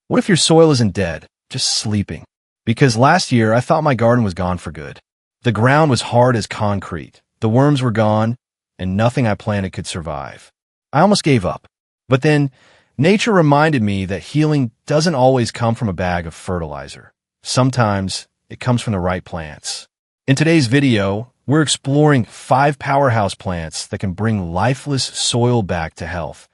What if your soil isn't dead, just sleeping? Because last year, I thought my garden was gone for good. The ground was hard as concrete, the worms were gone, and nothing I planted could survive. I almost gave up. But then, nature reminded me that healing doesn't always come from a bag of fertilizer. Sometimes, it comes from the right plants. In today's video, we're exploring 5 powerhouse plants that can bring lifeless soil back to health,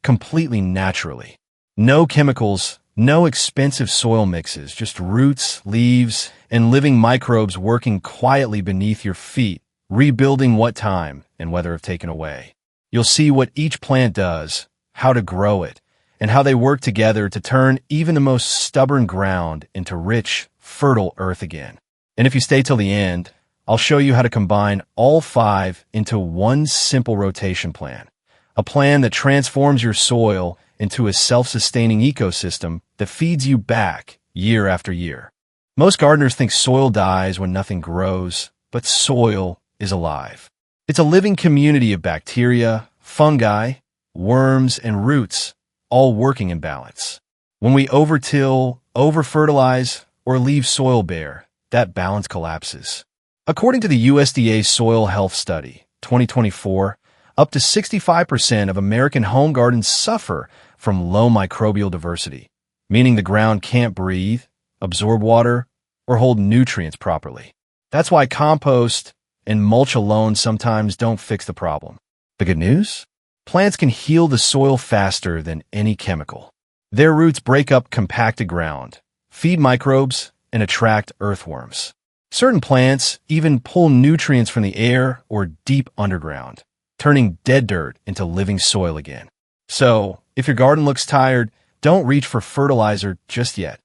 completely naturally. No chemicals, no expensive soil mixes, just roots, leaves, and living microbes working quietly beneath your feet, rebuilding what time and weather have taken away. You'll see what each plant does, how to grow it, and how they work together to turn even the most stubborn ground into rich, fertile earth again. And if you stay till the end, I'll show you how to combine all 5 into one simple rotation plan, a plan that transforms your soil into a self-sustaining ecosystem that feeds you back year after year. Most gardeners think soil dies when nothing grows, but soil is alive. It's a living community of bacteria, fungi, worms, and roots, all working in balance. When we overtill, over-fertilize, or leave soil bare, that balance collapses. According to the USDA Soil Health Study, 2024, up to 65% of American home gardens suffer from low microbial diversity, meaning the ground can't breathe, absorb water, or hold nutrients properly. That's why compost and mulch alone sometimes don't fix the problem. The good news? Plants can heal the soil faster than any chemical. Their roots break up compacted ground, feed microbes, and attract earthworms. Certain plants even pull nutrients from the air or deep underground, turning dead dirt into living soil again. So, if your garden looks tired, don't reach for fertilizer just yet.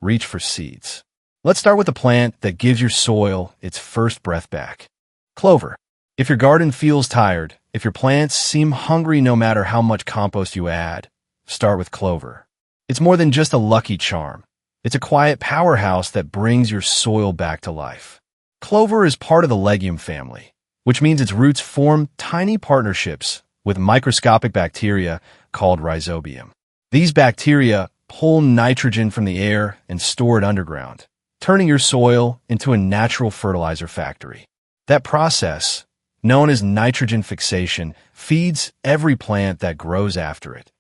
Reach for seeds. Let's start with a plant that gives your soil its first breath back. Clover. If your garden feels tired, if your plants seem hungry no matter how much compost you add, start with clover. It's more than just a lucky charm. It's a quiet powerhouse that brings your soil back to life. Clover is part of the legume family, which means its roots form tiny partnerships with microscopic bacteria called rhizobium. These bacteria pull nitrogen from the air and store it underground, turning your soil into a natural fertilizer factory. That process, known as nitrogen fixation, feeds every plant that grows after it.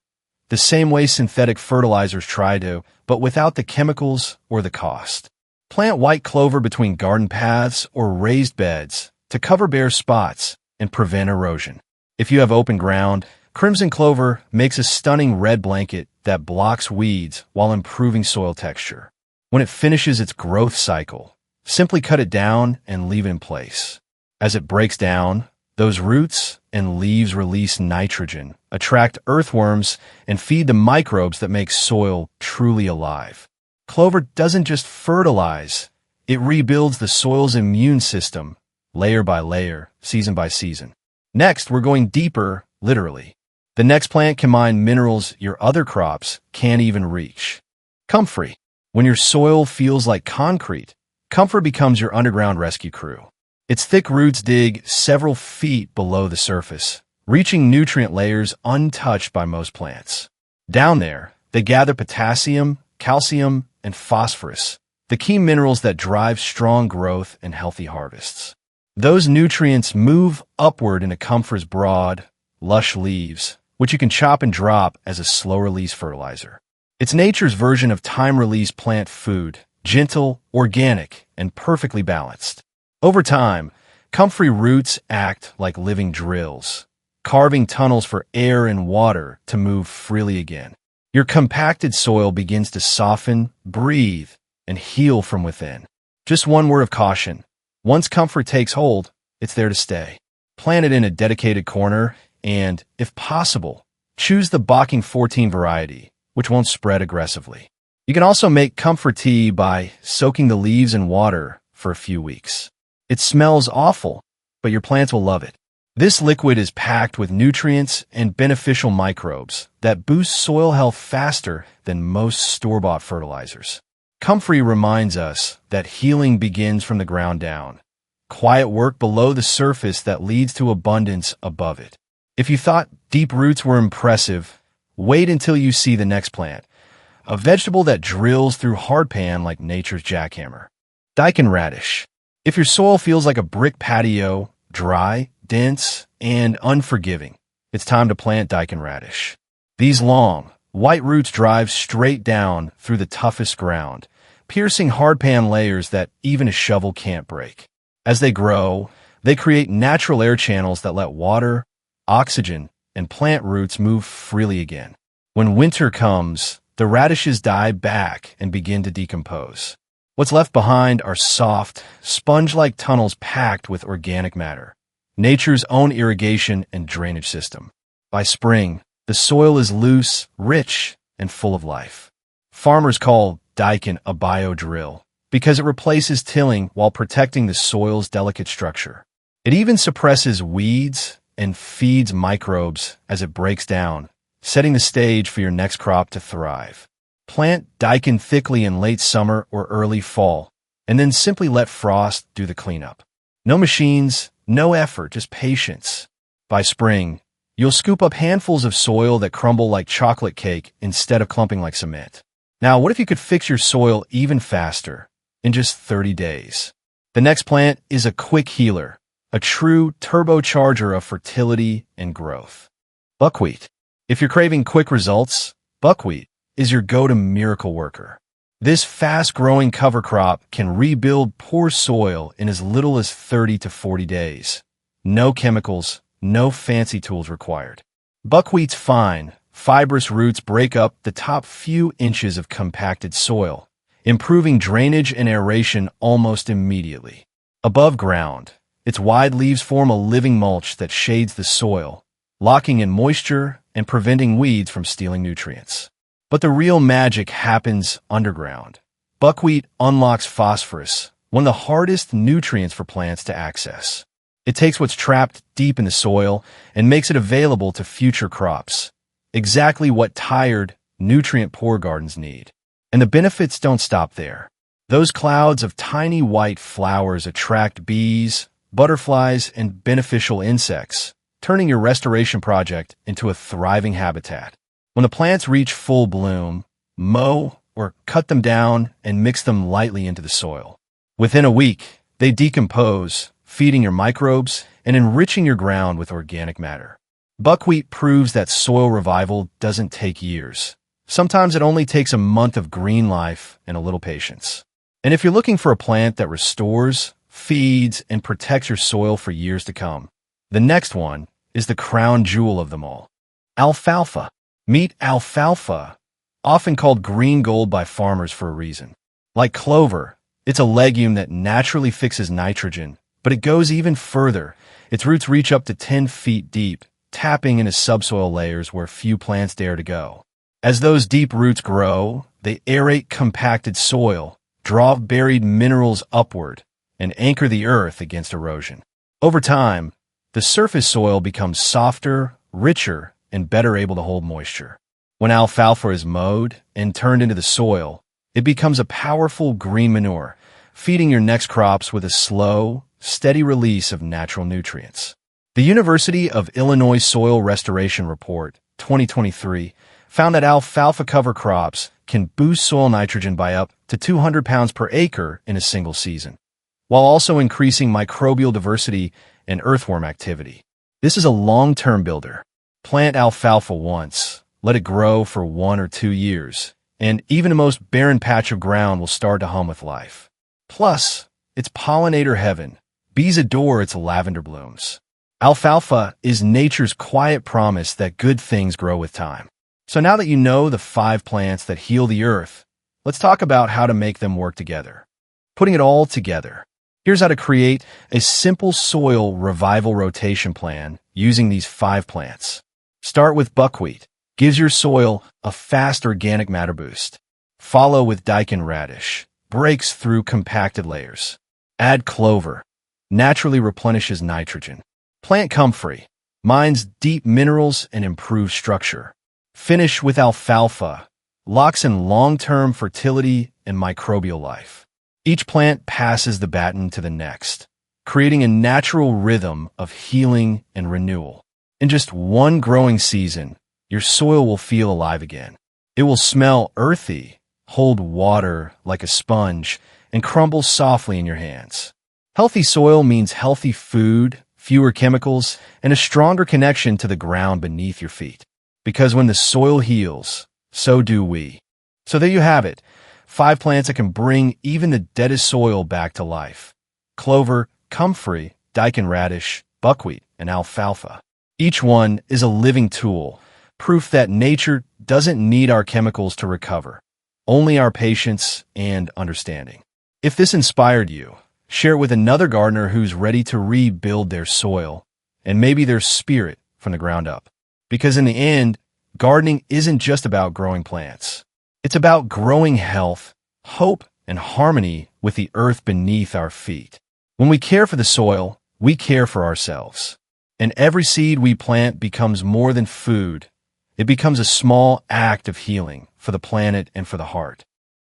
The same way synthetic fertilizers try to, but without the chemicals or the cost. Plant white clover between garden paths or raised beds to cover bare spots and prevent erosion. If you have open ground, crimson clover makes a stunning red blanket that blocks weeds while improving soil texture. When it finishes its growth cycle, simply cut it down and leave it in place. As it breaks down, those roots and leaves release nitrogen, attract earthworms, and feed the microbes that make soil truly alive. Clover doesn't just fertilize, it rebuilds the soil's immune system, layer by layer, season by season. Next, we're going deeper, literally. The next plant can mine minerals your other crops can't even reach. Comfrey. When your soil feels like concrete, Comfrey becomes your underground rescue crew. Its thick roots dig several feet below the surface, reaching nutrient layers untouched by most plants. Down there, they gather potassium, calcium, and phosphorus, the key minerals that drive strong growth and healthy harvests. Those nutrients move upward into Comfrey's broad, lush leaves, which you can chop and drop as a slow-release fertilizer. It's nature's version of time-release plant food, gentle, organic, and perfectly balanced. Over time, Comfrey roots act like living drills, carving tunnels for air and water to move freely again. Your compacted soil begins to soften, breathe, and heal from within. Just one word of caution. Once Comfrey takes hold, it's there to stay. Plant it in a dedicated corner and, if possible, choose the Bocking 14 variety, which won't spread aggressively. You can also make Comfrey tea by soaking the leaves in water for a few weeks. It smells awful, but your plants will love it. This liquid is packed with nutrients and beneficial microbes that boost soil health faster than most store-bought fertilizers. Comfrey reminds us that healing begins from the ground down. Quiet work below the surface that leads to abundance above it. If you thought deep roots were impressive, wait until you see the next plant. a vegetable that drills through hardpan like nature's jackhammer. Daikon Radish. If your soil feels like a brick patio, dry, dense, and unforgiving, it's time to plant Daikon Radish. These long, white roots drive straight down through the toughest ground, piercing hardpan layers that even a shovel can't break. As they grow, they create natural air channels that let water, oxygen, and plant roots move freely again. When winter comes, the radishes die back and begin to decompose. What's left behind are soft, sponge-like tunnels packed with organic matter, nature's own irrigation and drainage system. By spring, the soil is loose, rich, and full of life. Farmers call Daikon a bio-drill because it replaces tilling while protecting the soil's delicate structure. It even suppresses weeds and feeds microbes as it breaks down, setting the stage for your next crop to thrive. Plant Daikon thickly in late summer or early fall, and then simply let frost do the cleanup. No machines, no effort, just patience. By spring, you'll scoop up handfuls of soil that crumble like chocolate cake instead of clumping like cement. Now, what if you could fix your soil even faster, in just 30 days? The next plant is a quick healer, a true turbocharger of fertility and growth. Buckwheat. If you're craving quick results, buckwheat is your go-to miracle worker. This fast-growing cover crop can rebuild poor soil in as little as 30 to 40 days. No chemicals, no fancy tools required. Buckwheat's fine, fibrous roots break up the top few inches of compacted soil, improving drainage and aeration almost immediately. Above ground, its wide leaves form a living mulch that shades the soil, locking in moisture and preventing weeds from stealing nutrients. But the real magic happens underground. Buckwheat unlocks phosphorus, one of the hardest nutrients for plants to access. It takes what's trapped deep in the soil and makes it available to future crops. Exactly what tired, nutrient-poor gardens need. And the benefits don't stop there. Those clouds of tiny white flowers attract bees, butterflies, and beneficial insects, turning your restoration project into a thriving habitat. When the plants reach full bloom, mow or cut them down and mix them lightly into the soil. Within a week, they decompose, feeding your microbes and enriching your ground with organic matter. Buckwheat proves that soil revival doesn't take years. Sometimes it only takes a month of green life and a little patience. And if you're looking for a plant that restores, feeds, and protects your soil for years to come, the next one is the crown jewel of them all. Alfalfa. Meet alfalfa, often called green gold by farmers for a reason. Like clover, it's a legume that naturally fixes nitrogen, but it goes even further. Its roots reach up to 10 feet deep, tapping into subsoil layers where few plants dare to go. As those deep roots grow, they aerate compacted soil, draw buried minerals upward, and anchor the earth against erosion. Over time, the surface soil becomes softer, richer, and better able to hold moisture. When alfalfa is mowed and turned into the soil, it becomes a powerful green manure, feeding your next crops with a slow, steady release of natural nutrients. The University of Illinois Soil Restoration Report, 2023, found that alfalfa cover crops can boost soil nitrogen by up to 200 pounds per acre in a single season, while also increasing microbial diversity and earthworm activity. This is a long-term builder. Plant alfalfa once, let it grow for 1 or 2 years, and even the most barren patch of ground will start to hum with life. Plus, it's pollinator heaven. Bees adore its lavender blooms. Alfalfa is nature's quiet promise that good things grow with time. So now that you know the 5 plants that heal the earth, let's talk about how to make them work together. Putting it all together. Here's how to create a simple soil revival rotation plan using these 5 plants. Start with buckwheat. Gives your soil a fast organic matter boost. Follow with Daikon Radish. Breaks through compacted layers. Add clover. Naturally replenishes nitrogen. Plant Comfrey. Mines deep minerals and improves structure. Finish with alfalfa. Locks in long-term fertility and microbial life. Each plant passes the baton to the next, creating a natural rhythm of healing and renewal. In just one growing season, your soil will feel alive again. It will smell earthy, hold water like a sponge, and crumble softly in your hands. Healthy soil means healthy food, fewer chemicals, and a stronger connection to the ground beneath your feet. Because when the soil heals, so do we. So there you have it. 5 plants that can bring even the deadest soil back to life. Clover, Comfrey, Daikon Radish, Buckwheat, and Alfalfa. Each one is a living tool, proof that nature doesn't need our chemicals to recover, only our patience and understanding. If this inspired you, share it with another gardener who's ready to rebuild their soil and maybe their spirit from the ground up. Because in the end, gardening isn't just about growing plants. It's about growing health, hope, and harmony with the earth beneath our feet. When we care for the soil, we care for ourselves. And every seed we plant becomes more than food. It becomes a small act of healing for the planet and for the heart.